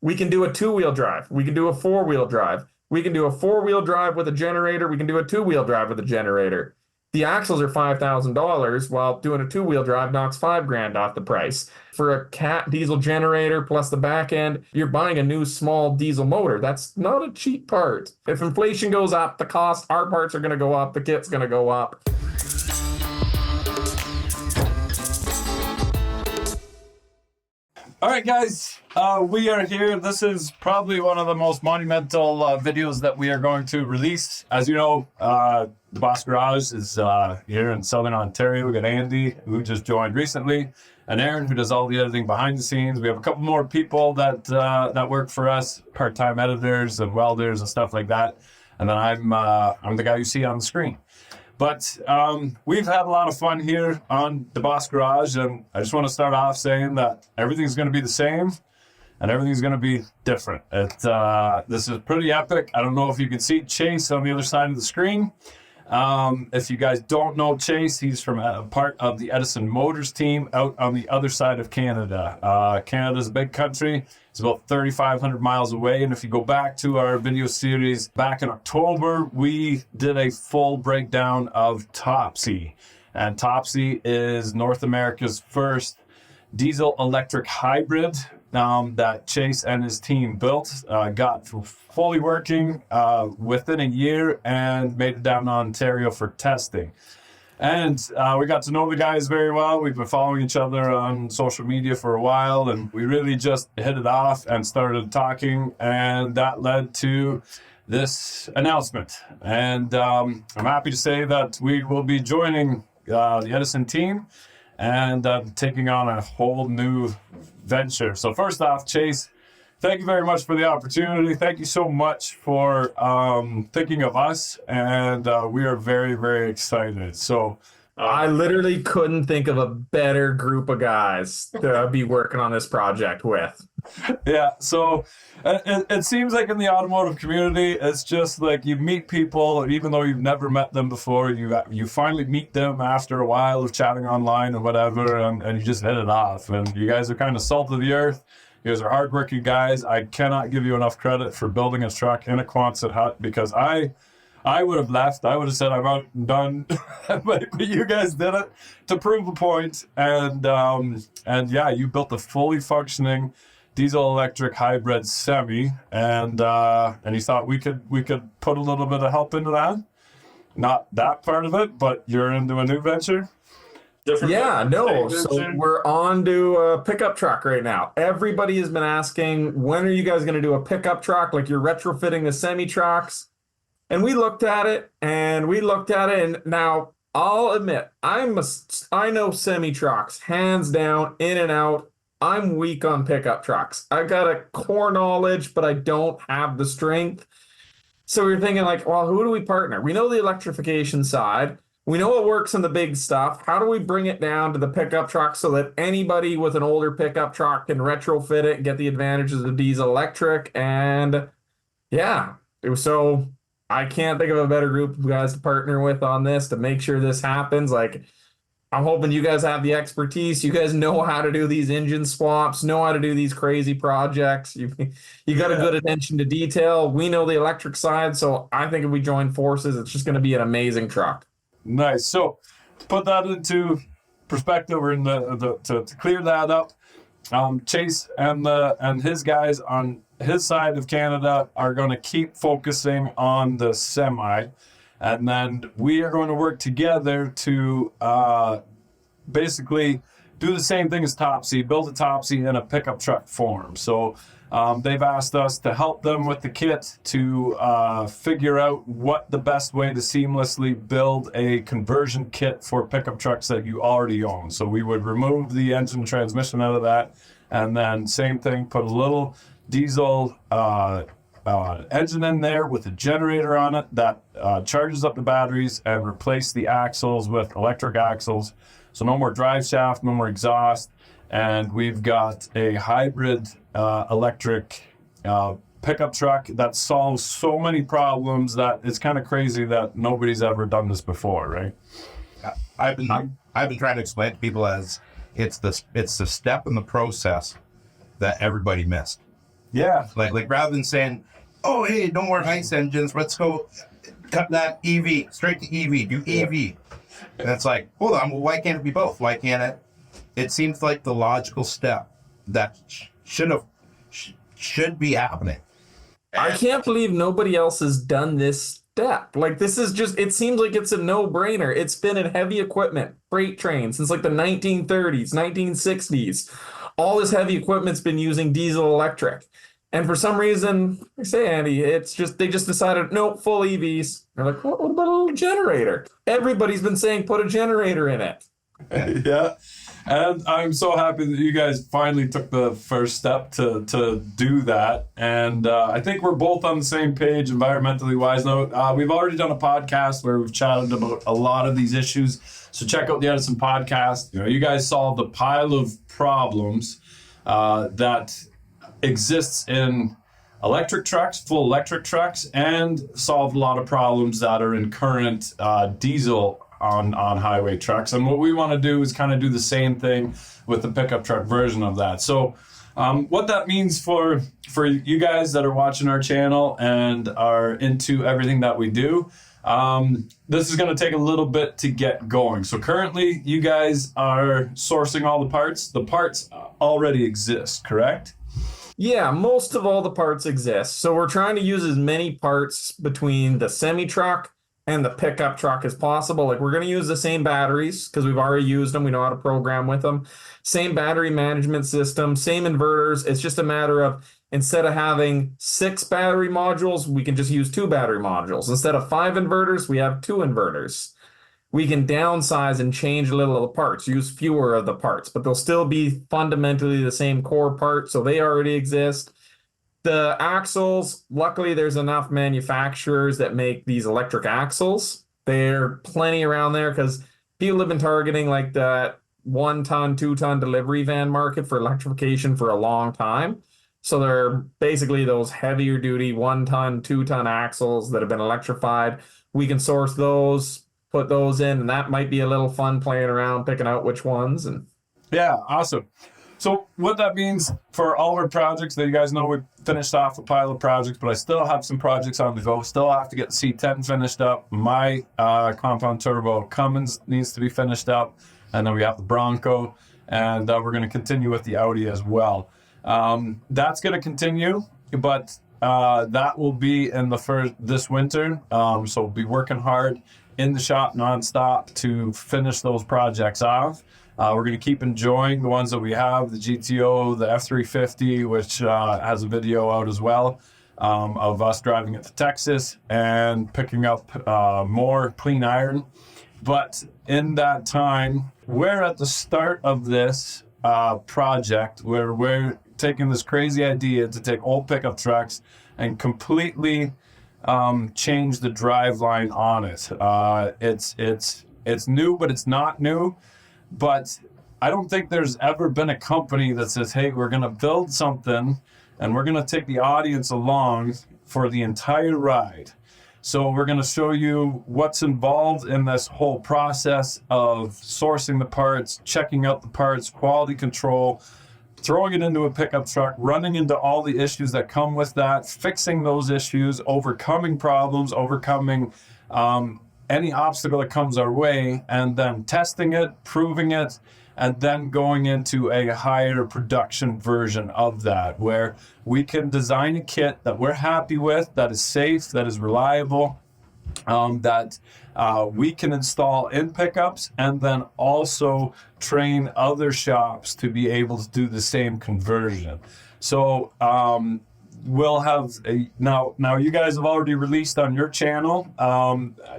We can do a two-wheel drive. We can do a four-wheel drive. We can do a four-wheel drive with a generator. We can do a two-wheel drive with a generator. The axles are $5,000, while doing a two-wheel drive knocks $5,000 off the price. For a cat diesel generator plus the back end, you're buying a new small diesel motor. That's not a cheap part. If inflation goes up, the cost, our parts are going to go up, the kit's going to go up. All right, guys, we are here. This is probably one of the most monumental videos that we are going to release. As you know, Deboss Garage is here in Southern Ontario. We got Andy, who just joined recently, and Aaron, who does all the editing behind the scenes. We have a couple more people that work for us, part-time editors and welders and stuff like that. And then I'm the guy you see on the screen. But we've had a lot of fun here on Deboss Garage, and I just want to start off saying that everything's going to be the same, and everything's going to be different. This is pretty epic. I don't know if you can see Chase on the other side of the screen. If you guys don't know Chase, he's from part of the Edison Motors team out on the other side of Canada. Canada's a big country. It's about 3,500 miles away. And if you go back to our video series back in October, we did a full breakdown of Topsy. And Topsy is North America's first diesel electric hybrid that Chase and his team built, got fully working within a year, and made it down to Ontario for testing. And we got to know the guys very well. We've been following each other on social media for a while, and we really just hit it off and started talking, and that led to this announcement. And I'm happy to say that we will be joining the Edison team and taking on a whole new venture. So first off, Chase, thank you very much for the opportunity. Thank you so much for thinking of us, and we are very, very excited. So I literally couldn't think of a better group of guys to be working on this project with. Yeah, so it seems like in the automotive community, it's just like you meet people, even though you've never met them before, you finally meet them after a while of chatting online and whatever, and you just hit it off. And you guys are kind of salt of the earth. You guys are hardworking guys. I cannot give you enough credit for building a truck in a Quonset hut, because I would have left. I would have said I'm out and done, but you guys did it to prove a point. And yeah, you built a fully functioning diesel electric hybrid semi, and you thought we could put a little bit of help into that. Not that part of it, but you're into a new venture. So we're on to a pickup truck right now. Everybody has been asking, when are you guys going to do a pickup truck? Like, you're retrofitting the semi trucks. And we looked at it, and now I'll admit, I know semi trucks, hands down, in and out. I'm weak on pickup trucks. I got a core knowledge, but I don't have the strength. So we're thinking, like, well, who do we partner? We know the electrification side. We know it works in the big stuff. How do we bring it down to the pickup truck so that anybody with an older pickup truck can retrofit it and get the advantages of diesel electric? And yeah, so I can't think of a better group of guys to partner with on this to make sure this happens. Like, I'm hoping you guys have the expertise. You guys know how to do these engine swaps, know how to do these crazy projects. You got a good attention to detail. We know the electric side, so I think if we join forces, it's just going to be an amazing truck. Nice. So to put that into perspective, or to clear that up, Chase and his guys on his side of Canada are going to keep focusing on the semi. And then we are going to work together to basically do the same thing as Topsy, build a Topsy in a pickup truck form. So they've asked us to help them with the kit to figure out what the best way to seamlessly build a conversion kit for pickup trucks that you already own. So we would remove the engine transmission out of that, and then same thing, put a little diesel engine in there with a generator on it that charges up the batteries, and replace the axles with electric axles. So no more drive shaft, no more exhaust. And we've got a hybrid electric pickup truck that solves so many problems that it's kind of crazy that nobody's ever done this before, right? I've been trying to explain to people as it's the step in the process that everybody missed. Yeah. Like rather than saying, oh, hey, no more ICE engines. Let's go cut that EV straight to EV, do EV. And it's like, hold on, well, why can't it be both? Why can't it? It seems like the logical step that should be happening. I can't believe nobody else has done this step. Like, this is just, it seems like it's a no-brainer. It's been in heavy equipment, freight trains, since like the 1930s, 1960s. All this heavy equipment's been using diesel electric. And for some reason, I say, Andy, it's just, they just decided, nope, full EVs. They're like, what about a little generator? Everybody's been saying put a generator in it. Yeah. And I'm so happy that you guys finally took the first step to do that. And I think we're both on the same page environmentally wise. Now, we've already done a podcast where we've chatted about a lot of these issues. So check out the Edison podcast. You know, you guys solved a pile of problems that exists in electric trucks, full electric trucks, and solved a lot of problems that are in current diesel on highway trucks. And what we want to do is kind of do the same thing with the pickup truck version of that. So what that means for you guys that are watching our channel and are into everything that we do, this is going to take a little bit to get going. So currently you guys are sourcing all the parts. The parts already exist, correct? Yeah, most of all the parts exist. So we're trying to use as many parts between the semi-truck and the pickup truck as possible. Like, we're going to use the same batteries because we've already used them. We know how to program with them. Same battery management system, same inverters. It's just a matter of, instead of having 6 battery modules, we can just use 2 battery modules. Instead of 5 inverters, we have 2 inverters. We can downsize and change a little of the parts, use fewer of the parts, but they'll still be fundamentally the same core part, so they already exist. The axles, luckily there's enough manufacturers that make these electric axles. They're plenty around there because people have been targeting like that 1-ton, 2-ton delivery van market for electrification for a long time. So they're basically those heavier duty 1-ton, 2-ton axles that have been electrified. We can source those, put those in, and that might be a little fun playing around, picking out which ones. And yeah, awesome. So what that means for all our projects, that you guys know we finished off a pile of projects, but I still have some projects on the go. Still have to get the C10 finished up. My compound turbo Cummins needs to be finished up. And then we have the Bronco, and we're going to continue with the Audi as well. That's going to continue, but that will be in this winter. So we'll be working hard in the shop nonstop to finish those projects off. We're going to keep enjoying the ones that we have, the GTO, the F350, which has a video out as well of us driving it to Texas and picking up more clean iron. But in that time, we're at the start of this project where we're taking this crazy idea to take old pickup trucks and completely change the drive line on it. It's new, but it's not new. But I don't think there's ever been a company that says, hey, we're going to build something and we're going to take the audience along for the entire ride. So we're going to show you what's involved in this whole process of sourcing the parts, checking out the parts, quality control, throwing it into a pickup truck, running into all the issues that come with that, fixing those issues, overcoming problems, overcoming any obstacle that comes our way, and then testing it, proving it, and then going into a higher production version of that, where we can design a kit that we're happy with, that is safe, that is reliable, that we can install in pickups, and then also train other shops to be able to do the same conversion. So we'll have now you guys have already released on your channel.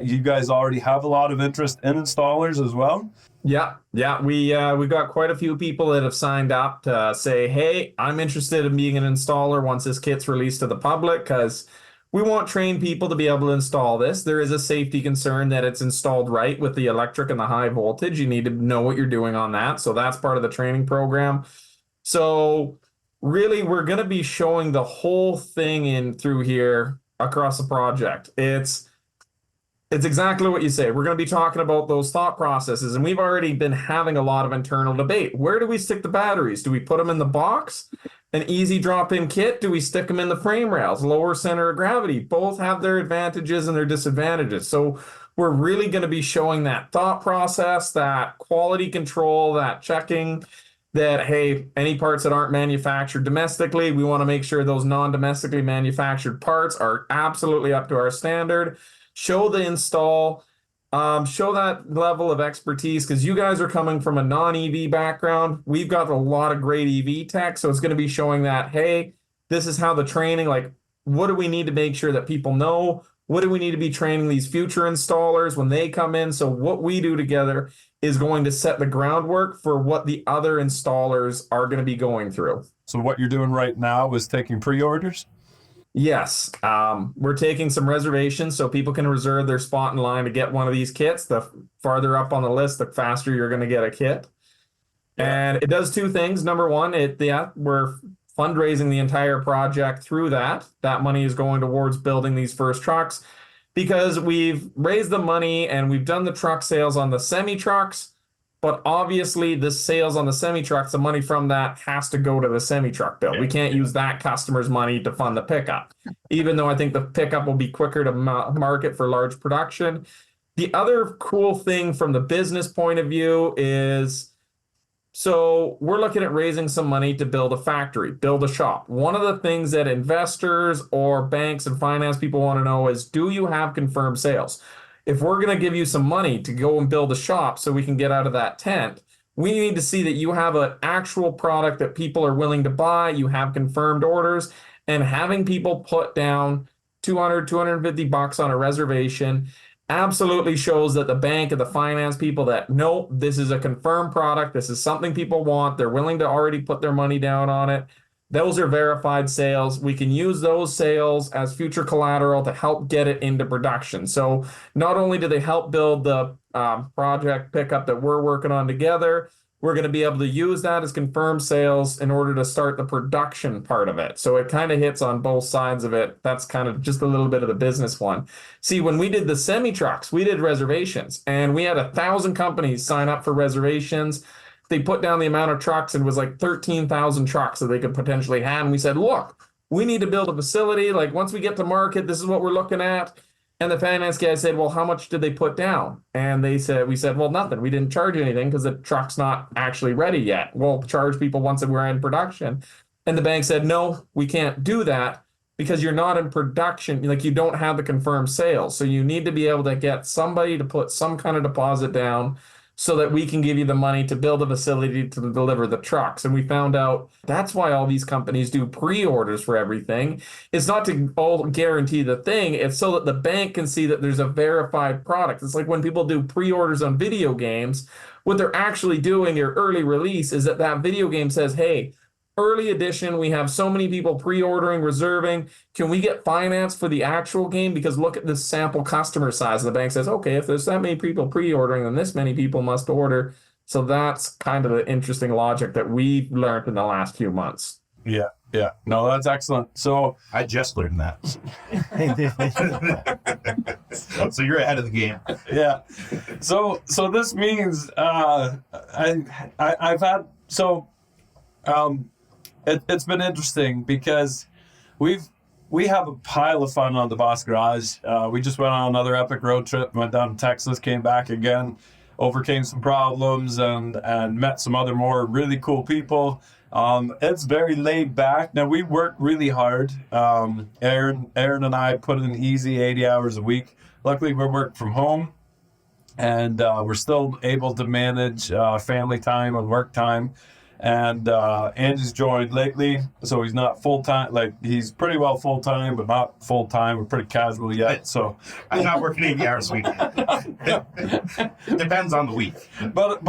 You guys already have a lot of interest in installers as well. Yeah, we've got quite a few people that have signed up to say, hey, I'm interested in being an installer once this kit's released to the public, because we want trained people to be able to install this. There is a safety concern that it's installed right with the electric and the high voltage. You need to know what you're doing on that. So that's part of the training program. So really, we're going to be showing the whole thing in through here across the project. It's exactly what you say. We're going to be talking about those thought processes, and we've already been having a lot of internal debate. Where do we stick the batteries? Do we put them in the box? an easy drop-in kit? Do we stick them in the frame rails? Lower center of gravity? Both have their advantages and their disadvantages. So we're really going to be showing that thought process, that quality control, that checking that, hey, any parts that aren't manufactured domestically, we want to make sure those non-domestically manufactured parts are absolutely up to our standard. Show the install, show that level of expertise, because you guys are coming from a non-EV background. We've got a lot of great EV tech, so it's going to be showing that, hey, this is how the training, like, what do we need to make sure that people know? What do we need to be training these future installers when they come in? So what we do together is going to set the groundwork for what the other installers are going to be going through. So what you're doing right now is taking pre-orders? Yes, we're taking some reservations so people can reserve their spot in line to get one of these kits. The farther up on the list, the faster you're going to get a kit. And it does two things. Number one, we're fundraising the entire project through that. That money is going towards building these first trucks, because we've raised the money and we've done the truck sales on the semi trucks. But obviously, the sales on the semi trucks, the money from that has to go to the semi truck build. We can't use that customer's money to fund the pickup, even though I think the pickup will be quicker to market for large production. The other cool thing from the business point of view is, so we're looking at raising some money to build a factory, build a shop. One of the things that investors or banks and finance people want to know is, do you have confirmed sales? If we're going to give you some money to go and build a shop so we can get out of that tent, we need to see that you have an actual product that people are willing to buy, you have confirmed orders, and having people put down $200, $250 on a reservation absolutely shows that the bank and the finance people that, no, this is a confirmed product, this is something people want, they're willing to already put their money down on it. Those are verified sales. We can use those sales as future collateral to help get it into production. So not only do they help build the project pickup that we're working on together, we're going to be able to use that as confirmed sales in order to start the production part of it. So it kind of hits on both sides of it. That's kind of just a little bit of the business one. See, when we did the semi trucks, we did reservations, and we had 1,000 companies sign up for reservations. They put down the amount of trucks, and it was like 13,000 trucks that they could potentially have. And we said, look, we need to build a facility. Like, once we get to market, this is what we're looking at. And the finance guy said, well, how much did they put down? And we said, well, nothing. We didn't charge anything because the truck's not actually ready yet. We'll charge people once we're in production. And the bank said, no, we can't do that because you're not in production. Like, you don't have the confirmed sales. So you need to be able to get somebody to put some kind of deposit down so that we can give you the money to build a facility to deliver the trucks. And we found out that's why all these companies do pre-orders for everything. It's not to all guarantee the thing. It's so that the bank can see that there's a verified product. It's like when people do pre-orders on video games, what they're actually doing, your early release, is that video game says, hey, early edition, we have so many people pre-ordering, reserving. Can we get finance for the actual game? Because look at the sample customer size. The bank says, okay, if there's that many people pre-ordering, then this many people must order. So that's kind of the interesting logic that we've learned in the last few months. Yeah. No, that's excellent. So I just learned that. So you're ahead of the game. Yeah. So this means it's been interesting because we have a pile of fun on the Deboss Garage. We just went on another epic road trip, went down to Texas, came back again, overcame some problems, and met some other more really cool people. It's very laid back. Now, we work really hard. Aaron and I put in easy 80 hours a week. Luckily, we work from home, and we're still able to manage family time and work time. And Andy's joined lately, so he's not full-time. Like, he's pretty well full-time, but not full-time. We're pretty casual yet, so I'm not working 80 hours a week. Depends on the week. But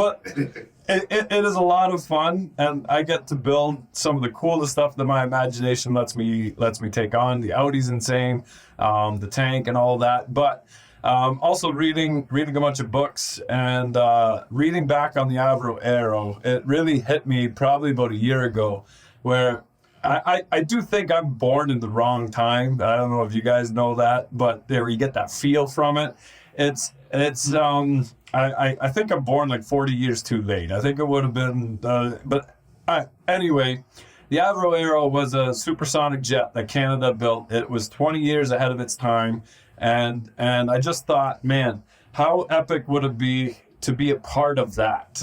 it is a lot of fun, and I get to build some of the coolest stuff that my imagination lets me take on. The Audi's insane, the tank and all that, but also reading a bunch of books and reading back on the Avro Aero. It really hit me probably about a year ago, where I do think I'm born in the wrong time. I don't know if you guys know that, but there you get that feel from it. I think I'm born like 40 years too late. I think it would have been, anyway, The Avro Aero was a supersonic jet that Canada built. It was 20 years ahead of its time. And I just thought, man, how epic would it be to be a part of that?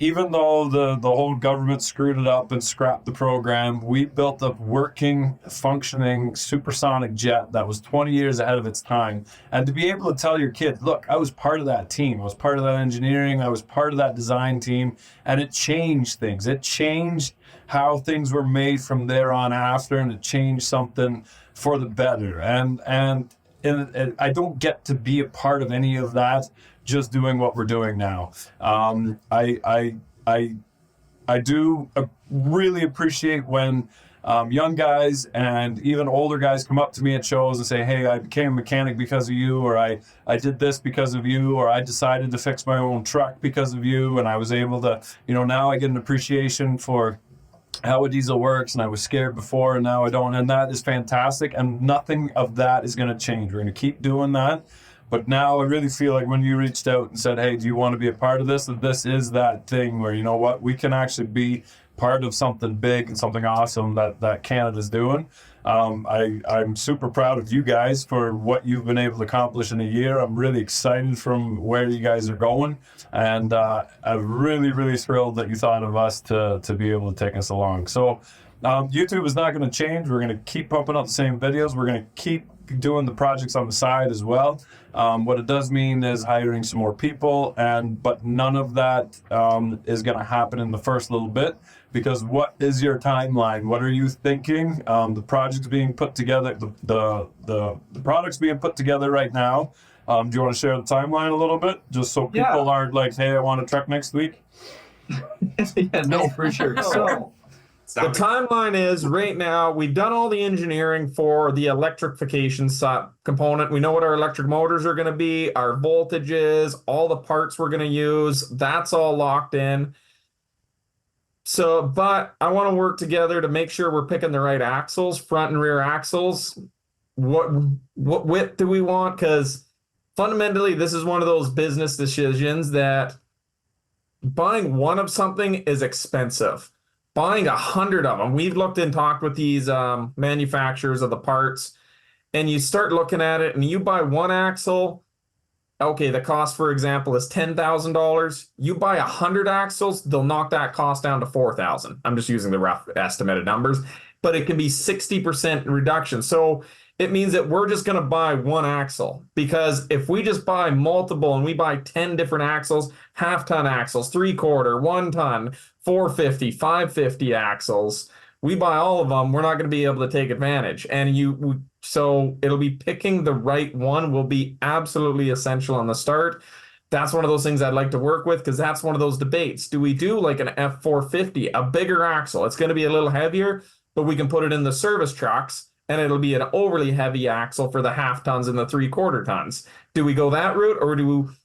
Even though the whole government screwed it up and scrapped the program, we built a working, functioning supersonic jet that was 20 years ahead of its time. And to be able to tell your kid, look, I was part of that team. I was part of that engineering. I was part of that design team. And it changed things. It changed how things were made from there on after, and it changed something for the better. And I don't get to be a part of any of that just doing what we're doing now. I do really appreciate when young guys and even older guys come up to me at shows and say, hey, I became a mechanic because of you, or I did this because of you, or I decided to fix my own truck because of you, and I was able to, now I get an appreciation for how a diesel works, and I was scared before and now I don't, and that is fantastic, and nothing of that is going to change. We're going to keep doing that. But now I really feel like when you reached out and said, hey, do you want to be a part of this? That this is that thing where, you know what, we can actually be part of something big and something awesome that Canada's doing. I'm super proud of you guys for what you've been able to accomplish in a year. I'm really excited from where you guys are going, and I'm really, really thrilled that you thought of us to be able to take us along. So YouTube is not going to change. We're going to keep pumping out the same videos. We're going to keep doing the projects on the side as well. What it does mean is hiring some more people, but none of that is going to happen in the first little bit, because what is your timeline? What are you thinking? The project's being put together, the product's being put together right now. Do you want to share the timeline a little bit, just so people aren't like, hey, I want a truck next week? Yeah, no, for sure. So the timeline is right now, we've done all the engineering for the electrification component. We know what our electric motors are going to be, our voltages, all the parts we're going to use. That's all locked in. So, but I want to work together to make sure we're picking the right axles, front and rear axles. What width do we want? Because fundamentally, this is one of those business decisions that buying one of something is expensive. Buying 100 of them, we've looked and talked with these manufacturers of the parts, and you start looking at it, and you buy one axle. Okay, the cost, for example, is $10,000. You buy 100 axles, they'll knock that cost down to $4,000. I'm just using the rough estimated numbers, but it can be 60% reduction. So it means that we're just going to buy one axle, because if we just buy multiple and we buy 10 different axles, half-ton axles, 3/4, 1 ton, 450, 550 axles, we buy all of them, we're not going to be able to take advantage. And so it'll be picking the right one will be absolutely essential on the start. That's one of those things I'd like to work with, because that's one of those debates. Do we do like an F450, a bigger axle? It's going to be a little heavier, but we can put it in the service trucks, and it'll be an overly heavy axle for the half tons and the 3/4 tons. Do we go that route, or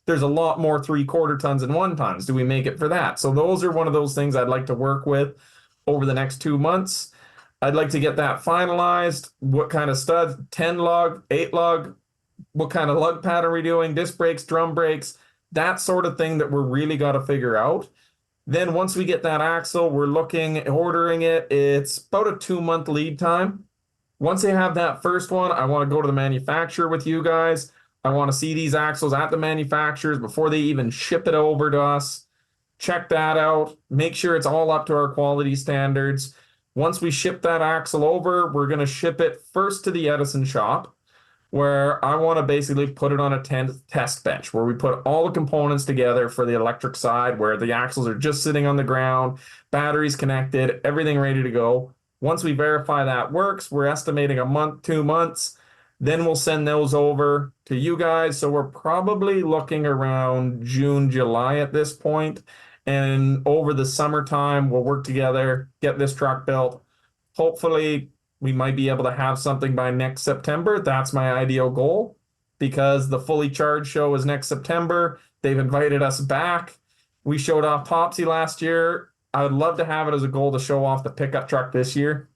there's a lot more 3/4 tons and 1 tons? Do we make it for that? So those are one of those things I'd like to work with over the next 2 months. I'd like to get that finalized. What kind of studs, 10 lug, 8 lug, what kind of lug pattern are we doing, disc brakes, drum brakes, that sort of thing that we're really got to figure out. Then once we get that axle, we're ordering it. It's about a 2-month lead time. Once I have that first one, I want to go to the manufacturer with you guys. I want to see these axles at the manufacturers before they even ship it over to us. Check that out. Make sure it's all up to our quality standards. Once we ship that axle over, we're going to ship it first to the Edison shop, where I want to basically put it on a test bench, where we put all the components together for the electric side, where the axles are just sitting on the ground, batteries connected, everything ready to go. Once we verify that works, we're estimating a month, 2 months. Then we'll send those over to you guys. So we're probably looking around June, July at this point. And over the summertime, we'll work together, get this truck built. Hopefully, we might be able to have something by next September. That's my ideal goal, because the Fully Charged show is next September. They've invited us back. We showed off Topsy last year. I would love to have it as a goal to show off the pickup truck this year.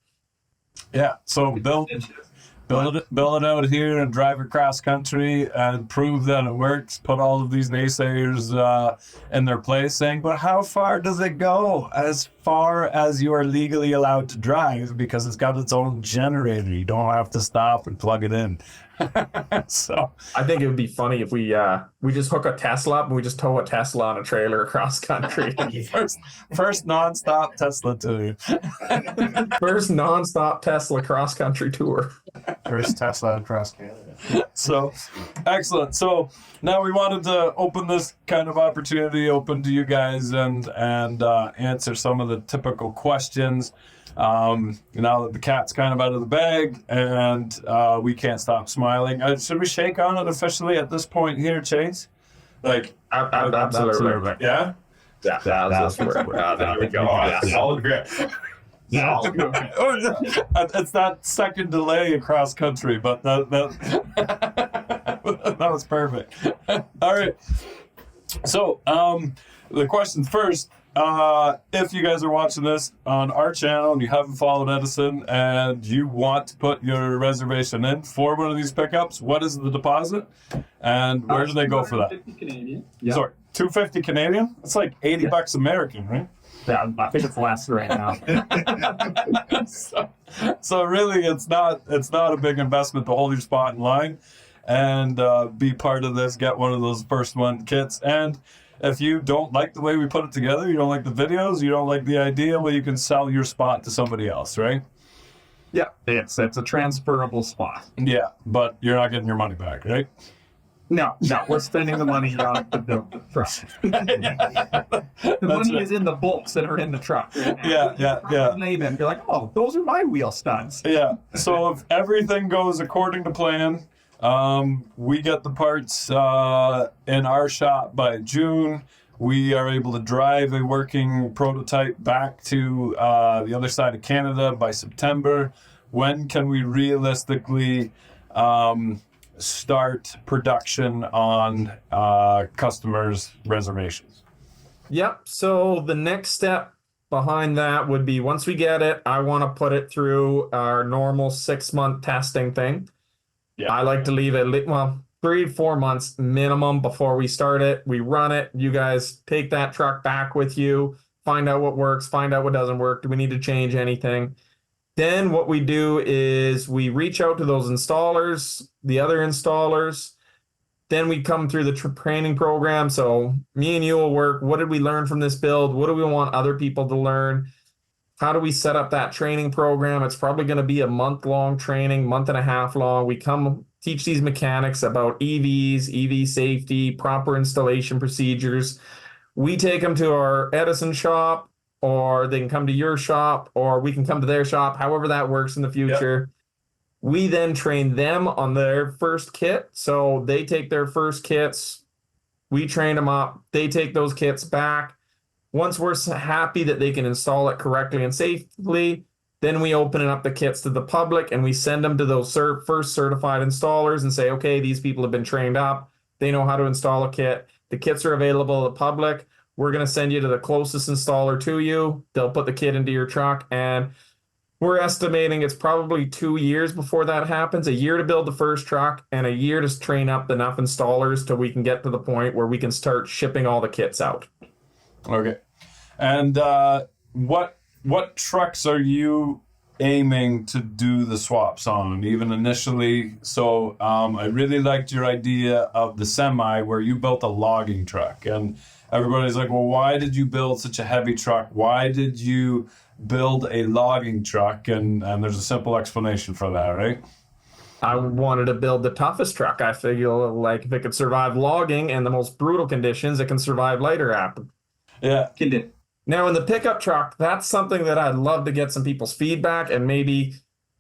Yeah, so build it out here and drive across country and prove that it works. Put all of these naysayers in their place, saying, but how far does it go? As far as you are legally allowed to drive because it's got its own generator. You don't have to stop and plug it in. So I think it would be funny if we just hook a Tesla up and we just tow a Tesla on a trailer across country. first nonstop Tesla tour. First nonstop Tesla cross country tour. First Tesla across Canada. So excellent. So now we wanted to open this kind of opportunity open to you guys and answer some of the typical questions. Now that the cat's kind of out of the bag and we can't stop smiling, should we shake on it officially at this point here, Chase? Like, Absolutely. yeah? Yeah, that's where there we go. Yeah, solid grip. It's that second delay across country, but that that was perfect. All right. So, the question first. If you guys are watching this on our channel and you haven't followed Edison and you want to put your reservation in for one of these pickups, what is the deposit and where do they go for that? Canadian. Yeah. Sorry, $250 Canadian? That's like 80 bucks American, right? Yeah, I think it's less right now. So really, it's not a big investment to hold your spot in line and be part of this. Get one of those first one kits. And if you don't like the way we put it together, you don't like the videos, you don't like the idea, well, you can sell your spot to somebody else, right? Yeah, it's a transferable spot. Yeah, but you're not getting your money back, right? No, we're spending the money on the build the truck. The money right. is in the bolts that are in the truck. Right now. Yeah. Name it. You're like, oh, those are my wheel studs. Yeah. So if everything goes according to plan, we get the parts in our shop by June. We are able to drive a working prototype back to the other side of Canada by September. When can we realistically start production on customers' reservations? Yep. So the next step behind that would be once we get it, I want to put it through our normal 6-month testing thing. Yeah. I like to leave it, 3 to 4 months minimum before we start it. We run it. You guys take that truck back with you, find out what works, find out what doesn't work. Do we need to change anything? Then what we do is we reach out to those installers, the other installers. Then we come through the training program. So me and you will work. What did we learn from this build? What do we want other people to learn? How do we set up that training program? It's probably going to be a month-long training, month and a half long. We come teach these mechanics about EVs, EV safety, proper installation procedures. We take them to our Edison shop, or they can come to your shop, or we can come to their shop, however that works in the future. Yep. We then train them on their first kit. So they take their first kits, we train them up, they take those kits back. Once we're happy that they can install it correctly and safely, then we open up the kits to the public and we send them to those first certified installers and say, okay, these people have been trained up. They know how to install a kit. The kits are available to the public. We're going to send you to the closest installer to you. They'll put the kit into your truck. And we're estimating it's probably 2 years before that happens, a year to build the first truck and a year to train up enough installers till we can get to the point where we can start shipping all the kits out. Okay. And what trucks are you aiming to do the swaps on, even initially? So I really liked your idea of the semi where you built a logging truck. And everybody's like, well, why did you build such a heavy truck? Why did you build a logging truck? And there's a simple explanation for that, right? I wanted to build the toughest truck. I feel like if it could survive logging and the most brutal conditions, it can survive lighter app. Yeah. Now in the pickup truck, that's something that I'd love to get some people's feedback, and maybe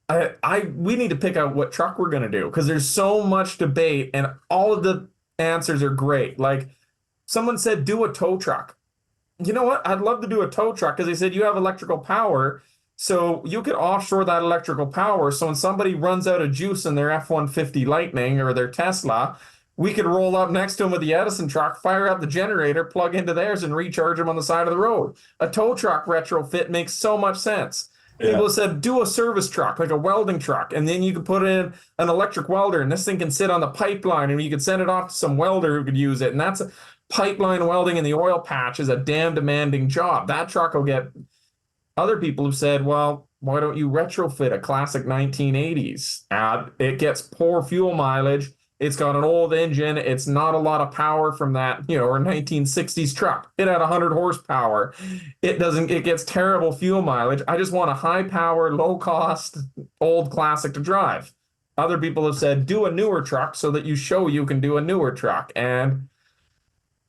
we need to pick out what truck we're going to do, because there's so much debate and all of the answers are great. Like someone said, do a tow truck. You know what? I'd love to do a tow truck because they said you have electrical power, so you could offshore that electrical power. So when somebody runs out of juice in their F-150 Lightning or their Tesla, we could roll up next to them with the Edison truck, fire up the generator, plug into theirs, and recharge them on the side of the road. A tow truck retrofit makes so much sense. Yeah. People said, do a service truck, like a welding truck, and then you could put in an electric welder, and this thing can sit on the pipeline, and you could send it off to some welder who could use it. And that's pipeline welding in the oil patch is a damn demanding job. That truck will get Other people have said, well, why don't you retrofit a classic 1980s? It gets poor fuel mileage. It's got an old engine. It's not a lot of power from that, or 1960s truck. It had 100 horsepower. It gets terrible fuel mileage. I just want a high power, low cost, old classic to drive. Other people have said, do a newer truck so that you show you can do a newer truck. And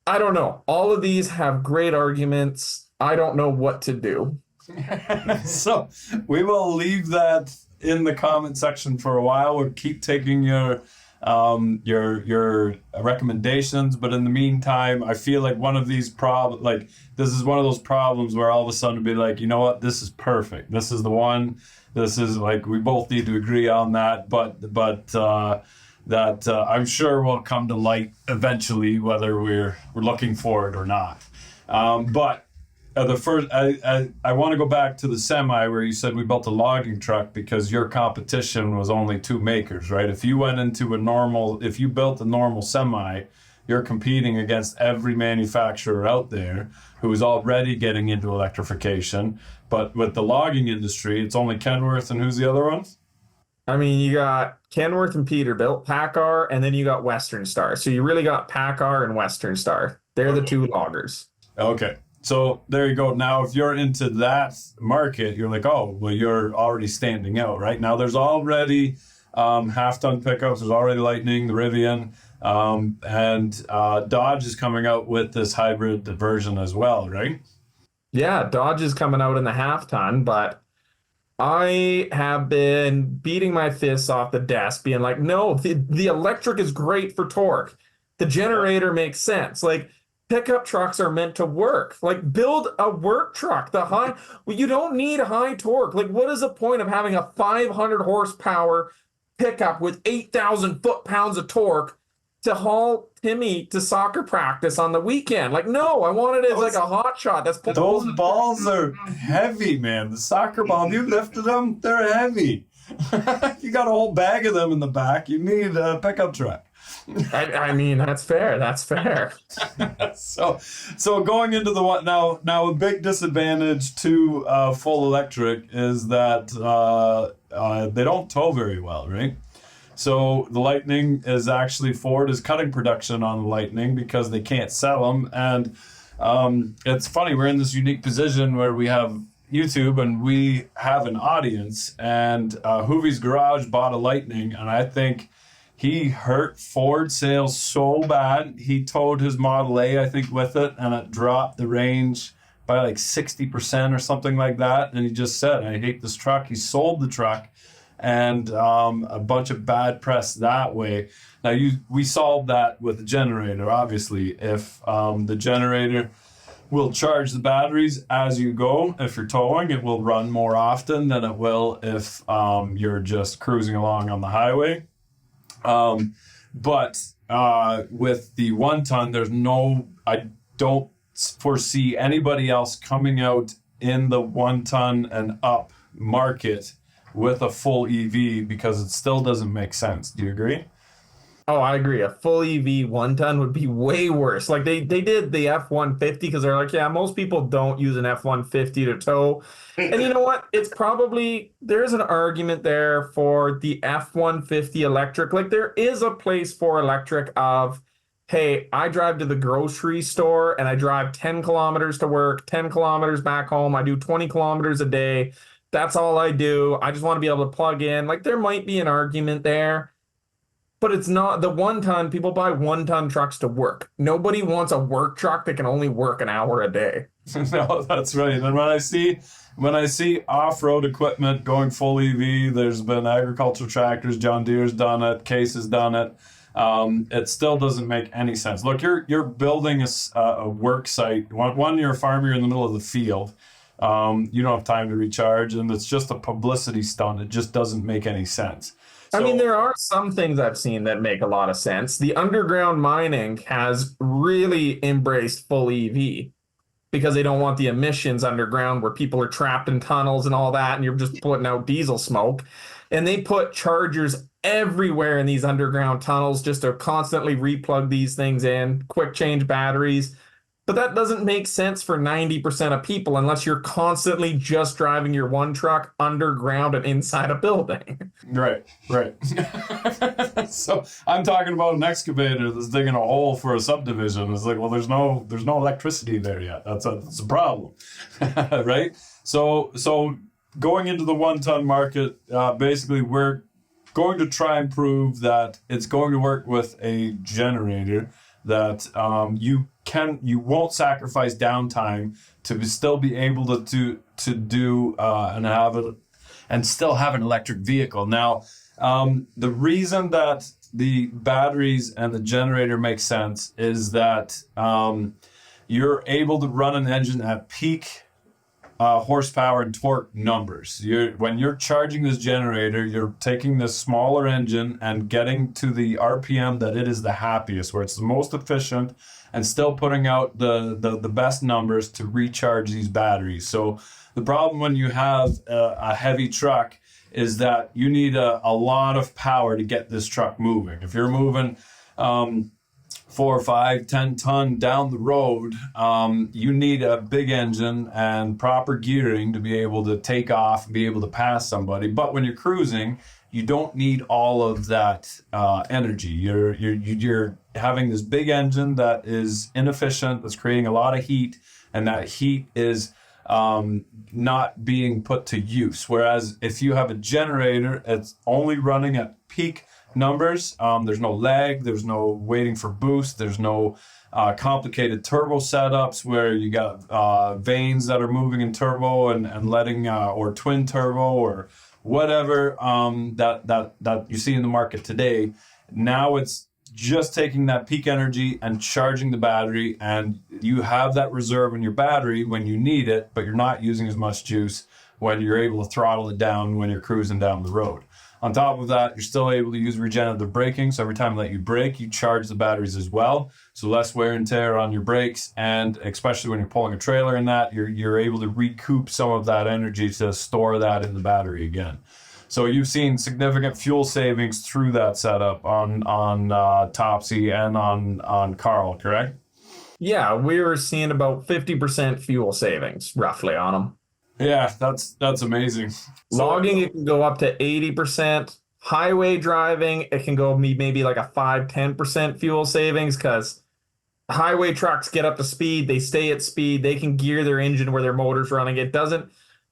I don't know. All of these have great arguments. I don't know what to do. So we will leave that in the comment section for a while. We'll keep taking your recommendations, but in the meantime, I feel like one of these this is one of those problems where all of a sudden be like, you know what, this is perfect. This is the one. This is like, we both need to agree on that, but I'm sure will come to light eventually, whether we're looking for it or not. But the first, I want to go back to the semi where you said we built a logging truck because your competition was only 2 makers, right? If you built a normal semi, you're competing against every manufacturer out there who is already getting into electrification. But with the logging industry, it's only Kenworth, and who's the other ones? I mean, you got Kenworth and Peterbilt, PACCAR, and then you got Western Star. So you really got PACCAR and Western Star. They're the 2 loggers. Okay. So there you go. Now, if you're into that market, you're like, oh, well, you're already standing out, right? Now, there's already half-ton pickups. There's already Lightning, the Rivian, and Dodge is coming out with this hybrid version as well, right? Yeah, Dodge is coming out in the half-ton, but I have been beating my fists off the desk being like, no, the electric is great for torque. The generator makes sense. Like, pickup trucks are meant to work. Like, build a work truck. You don't need high torque. Like, what is the point of having a 500 horsepower pickup with 8,000 foot-pounds of torque to haul Timmy to soccer practice on the weekend? Like, no, I want it as like a hot shot. Those balls are heavy, man. The soccer ball, you lifted them, they're heavy. You got a whole bag of them in the back. You need a pickup truck. I mean, that's fair. That's fair. So going into the one now a big disadvantage to full electric is that they don't tow very well, right? So the Lightning is actually, Ford is cutting production on the Lightning because they can't sell them. And it's funny, we're in this unique position where we have YouTube and we have an audience, and Hoovie's Garage bought a Lightning, and I think he hurt Ford sales so bad. He towed his Model A, I think, with it, and it dropped the range by like 60% or something like that. And he just said, I hate this truck. He sold the truck, and a bunch of bad press that way. Now, we solved that with the generator, obviously. If the generator will charge the batteries as you go. If you're towing, it will run more often than it will if you're just cruising along on the highway. But with the 1 ton, I don't foresee anybody else coming out in the 1 ton and up market with a full EV because it still doesn't make sense. Do you agree? Oh, I agree. A full EV 1 ton would be way worse. Like they did the F-150 because they're like, yeah, most people don't use an F-150 to tow. And you know what? There's an argument there for the F-150 electric. Like, there is a place for electric of, hey, I drive to the grocery store and I drive 10 kilometers to work, 10 kilometers back home. I do 20 kilometers a day. That's all I do. I just want to be able to plug in. Like, there might be an argument there. But it's not the 1 ton. People buy 1 ton trucks to work. Nobody wants a work truck that can only work an hour a day. No, that's right. And when I see off-road equipment going full EV, there's been agricultural tractors, John Deere's done it, Case has done it. It still doesn't make any sense. Look, you're building a work site. One, you're a farmer, you're in the middle of the field. You don't have time to recharge, and it's just a publicity stunt. It just doesn't make any sense. I mean, there are some things I've seen that make a lot of sense. The underground mining has really embraced full EV because they don't want the emissions underground where people are trapped in tunnels and all that, and you're just putting out diesel smoke. And they put chargers everywhere in these underground tunnels just to constantly replug these things in, quick change batteries. But that doesn't make sense for 90% of people unless you're constantly just driving your one truck underground and inside a building. Right. So I'm talking about an excavator that's digging a hole for a subdivision. It's like, well, there's no electricity there yet. That's a problem, right? So going into the 1-ton market, basically we're going to try and prove that it's going to work with a generator, that you won't sacrifice downtime to still be able to do and still have an electric vehicle. Now, the reason that the batteries and the generator make sense is that you're able to run an engine at peak horsepower and torque numbers. When you're charging this generator, you're taking this smaller engine and getting to the RPM that it is the happiest, where it's the most efficient, and still putting out the best numbers to recharge these batteries. So the problem when you have a heavy truck is that you need a lot of power to get this truck moving. If you're moving 4, 5, 10 ton down the road, you need a big engine and proper gearing to be able to take off and be able to pass somebody. But when you're cruising, you don't need all of that energy. You're having this big engine that is inefficient, that's creating a lot of heat, and that heat is not being put to use. Whereas if you have a generator, it's only running at peak numbers. There's no lag, there's no waiting for boost, there's no complicated turbo setups where you got vanes that are moving in turbo and letting or twin turbo or whatever that you see in the market today. Now it's just taking that peak energy and charging the battery, and you have that reserve in your battery when you need it, but you're not using as much juice when you're able to throttle it down when you're cruising down the road. On top of that, you're still able to use regenerative braking. So every time that you brake, you charge the batteries as well. So less wear and tear on your brakes. And especially when you're pulling a trailer in that, you're able to recoup some of that energy to store that in the battery again. So you've seen significant fuel savings through that setup on Topsy and on Carl, correct? Yeah, we were seeing about 50% fuel savings roughly on them. Yeah, that's amazing. Logging, it can go up to 80%. Highway driving, it can go maybe like a 5-10% fuel savings, because highway trucks get up to speed, they stay at speed, they can gear their engine where their motor's running. It doesn't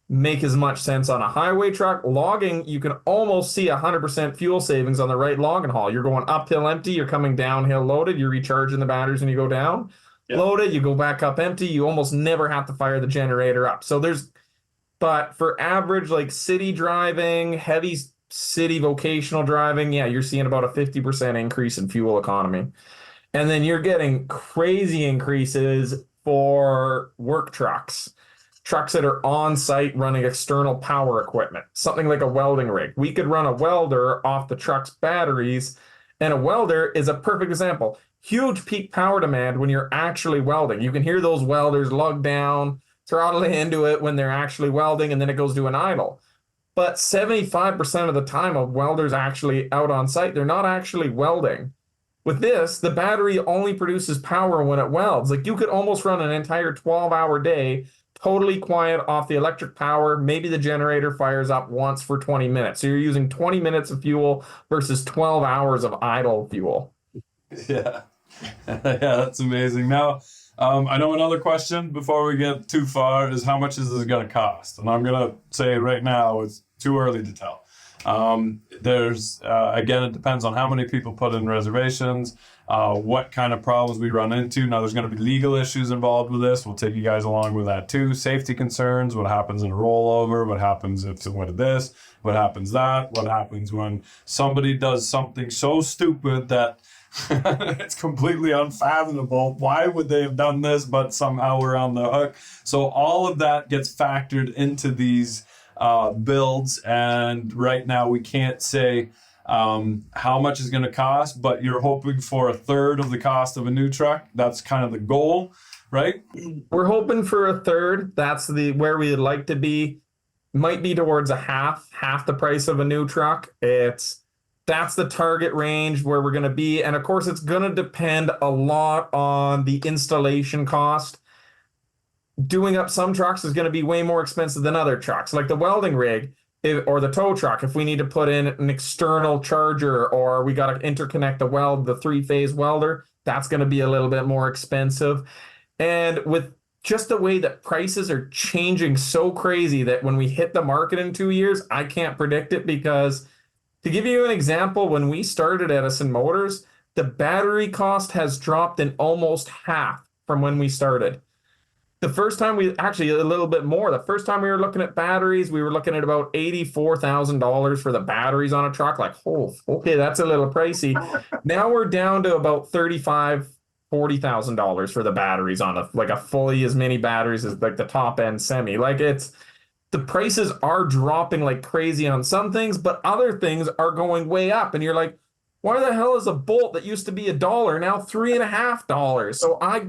make as much sense on a highway truck. Logging, you can almost see 100% fuel savings on the right logging haul. You're going uphill empty, you're coming downhill loaded, you're recharging the batteries when you go down. Yep. Loaded, you go back up empty, you almost never have to fire the generator up. But for average like city driving, heavy city vocational driving, yeah, you're seeing about a 50% increase in fuel economy. And then you're getting crazy increases for work trucks that are on site running external power equipment, something like a welding rig. We could run a welder off the truck's batteries, and a welder is a perfect example. Huge peak power demand when you're actually welding. You can hear those welders lug down, throttling into it when they're actually welding, and then it goes to an idle. But 75% of the time a welder's actually out on site, they're not actually welding. With this, the battery only produces power when it welds. Like, you could almost run an entire 12-hour day totally quiet off the electric power. Maybe the generator fires up once for 20 minutes. So you're using 20 minutes of fuel versus 12 hours of idle fuel. Yeah. Yeah, that's amazing. Now, I know another question before we get too far is, how much is this going to cost? And I'm going to say right now it's too early to tell. Again, it depends on how many people put in reservations, what kind of problems we run into. Now, there's going to be legal issues involved with this. We'll take you guys along with that too. Safety concerns, what happens in a rollover, what happens if what this, what happens that, what happens when somebody does something so stupid that it's completely unfathomable. Why would they have done this? But somehow we're on the hook. So all of that gets factored into these builds. And right now we can't say how much is going to cost, but you're hoping for a third of the cost of a new truck. That's kind of the goal, right? We're hoping for a third. That's where we'd like to be. Might be towards a half the price of a new truck. that's the target range where we're going to be. And of course, it's going to depend a lot on the installation cost. Doing up some trucks is going to be way more expensive than other trucks, like the welding rig or the tow truck. If we need to put in an external charger, or we got to interconnect the weld, the 3-phase welder, that's going to be a little bit more expensive. And with just the way that prices are changing so crazy that when we hit the market in 2 years, I can't predict it. Because to give you an example, when we started Edison Motors, the battery cost has dropped in almost half from when we started. The first time actually a little bit more. The first time we were looking at batteries, we were looking at about $84,000 for the batteries on a truck. Like, oh, okay, that's a little pricey. Now we're down to about $40,000 for the batteries on a fully as many batteries as like the top end semi. Like, the prices are dropping like crazy on some things, but other things are going way up. And you're like, why the hell is a bolt that used to be $1 now $3.50? So I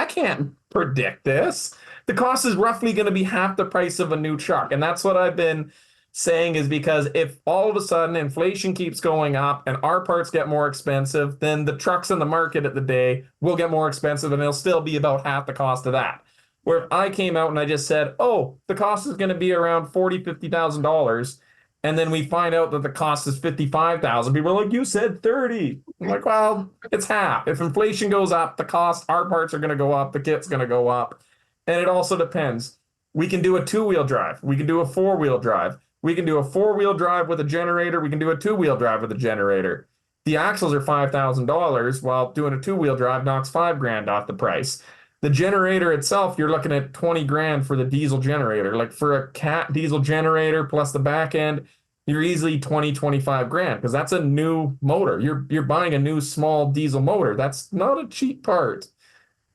can't predict this. The cost is roughly going to be half the price of a new truck. And that's what I've been saying, is because if all of a sudden inflation keeps going up and our parts get more expensive, then the trucks in the market at the day will get more expensive, and it'll still be about half the cost of that. Where if I came out and I just said, oh, the cost is going to be around $50,000, and then we find out that the cost is $55,000. People are like, you said 30. I'm like, well, it's half. If inflation goes up, the cost, our parts are going to go up, the kit's going to go up. And it also depends. We can do a 2-wheel drive. We can do a 4-wheel drive. We can do a 4-wheel drive with a generator. We can do a 2-wheel drive with a generator. The axles are $5,000, while doing a 2-wheel drive knocks $5,000 off the price. The generator itself, you're looking at $20,000 for the diesel generator. Like, for a cat diesel generator plus the back end, you're easily $20,000-$25,000, because that's a new motor. You're buying a new small diesel motor. That's not a cheap part.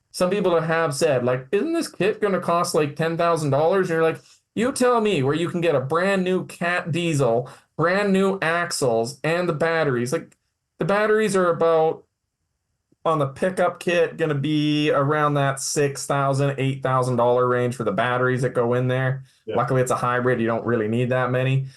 Some people have said, like, isn't this kit going to cost like $10,000? And you're like, you tell me where you can get a brand new cat diesel, brand new axles, and the batteries. Like, the batteries are about, on the pickup kit, going to be around that $6,000, $8,000 range for the batteries that go in there. Yeah. Luckily, it's a hybrid. You don't really need that many.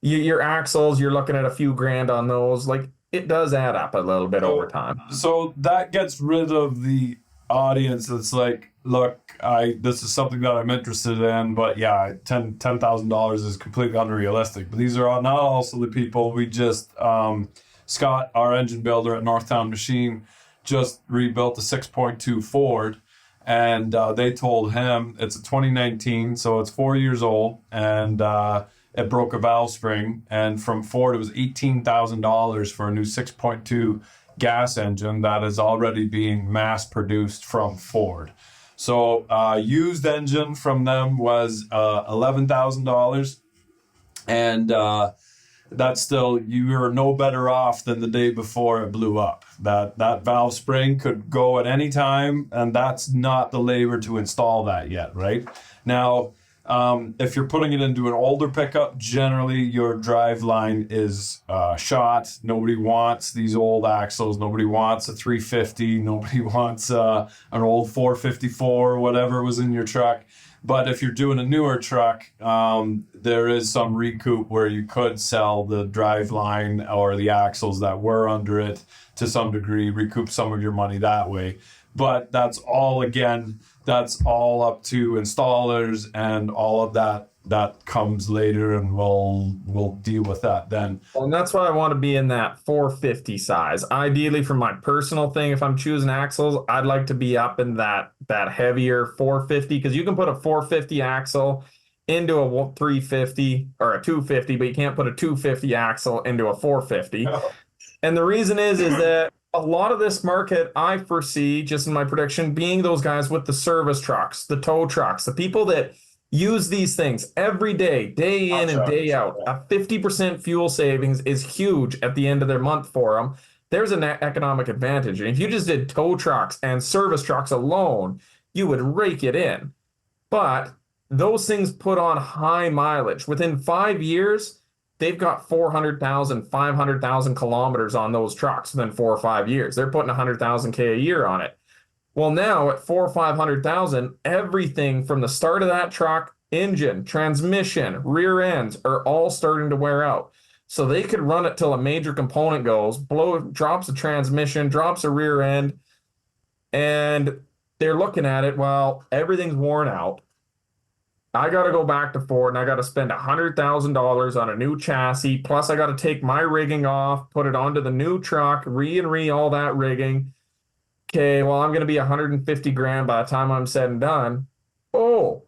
Your axles, you're looking at a few grand on those. Like, it does add up a little bit over time. So that gets rid of the audience that's like, look, this is something that I'm interested in, but yeah, $10,000 is completely unrealistic. But these are not also the people. We just, Scott, our engine builder at Northtown Machine, just rebuilt a 6.2 Ford, and they told him it's a 2019, so it's 4 years old, and it broke a valve spring, and from Ford it was $18,000 for a new 6.2 gas engine that is already being mass produced from Ford. So used engine from them was $11,000, and that's still, you are no better off than the day before it blew up. That valve spring could go at any time, and that's not the labor to install that yet, right? Now, if you're putting it into an older pickup, generally your drive line is shot. Nobody wants these old axles. Nobody wants a 350. Nobody wants an old 454 or whatever was in your truck. But if you're doing a newer truck, there is some recoup where you could sell the drive line or the axles that were under it to some degree, recoup some of your money that way. But that's all, again, that's all up to installers, and all of that comes later, and we'll deal with that then. Well, and that's why I want to be in that 450 size. Ideally, for my personal thing, if I'm choosing axles, I'd like to be up in that heavier 450, because you can put a 450 axle into a 350 or a 250, but you can't put a 250 axle into a 450. Oh. And the reason is that a lot of this market, I foresee, just in my prediction, being those guys with the service trucks, the tow trucks, the people that use these things every day, day in and day out. A 50% fuel savings is huge at the end of their month for them. There's an economic advantage. And if you just did tow trucks and service trucks alone, you would rake it in. But those things put on high mileage. Within 5 years, they've got 400,000, 500,000 kilometers on those trucks within 4 or 5 years. They're putting 100,000 K a year on it. Well, now at 400,000 or 500,000, everything from the start of that truck, engine, transmission, rear ends are all starting to wear out. So they could run it till a major component goes, drops a transmission, drops a rear end, and they're looking at it, well, everything's worn out. I got to go back to Ford and I got to spend $100,000 on a new chassis. Plus, I got to take my rigging off, put it onto the new truck, all that rigging. Okay, well, I'm going to be 150 grand by the time I'm said and done. Oh,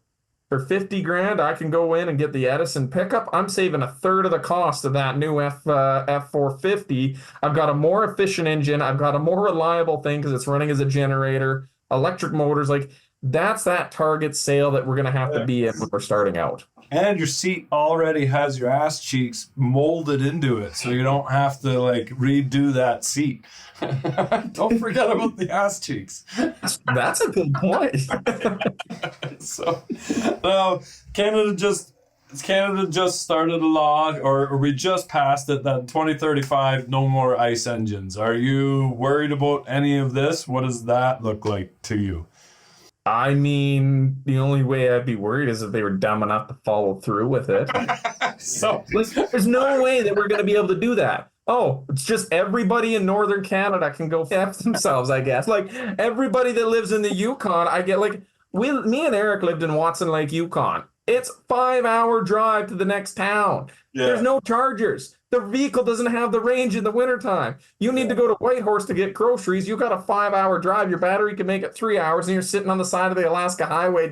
for 50 grand, I can go in and get the Edison pickup. I'm saving a third of the cost of that new F450. I've got a more efficient engine. I've got a more reliable thing because it's running as a generator, electric motors. Like, that's that target sale that we're going to have to be in when we're starting out. And your seat already has your ass cheeks molded into it, so you don't have to like redo that seat. Don't forget about the ass cheeks. That's a good point. So now Canada just started a law, or we just passed it, that 2035 no more ICE engines. Are you worried about any of this? What does that look like to you? I mean, the only way I'd be worried is if they were dumb enough to follow through with it. So there's no way that we're going to be able to do that. Oh, it's just everybody in Northern Canada can go F themselves, I guess. Like, everybody that lives in the Yukon, I get, like, me and Eric lived in Watson Lake, Yukon. It's 5-hour drive to the next town. Yeah. There's no chargers. The vehicle doesn't have the range in the wintertime. You need to go to Whitehorse to get groceries. You got a 5-hour drive. Your battery can make it 3 hours, and you're sitting on the side of the Alaska Highway.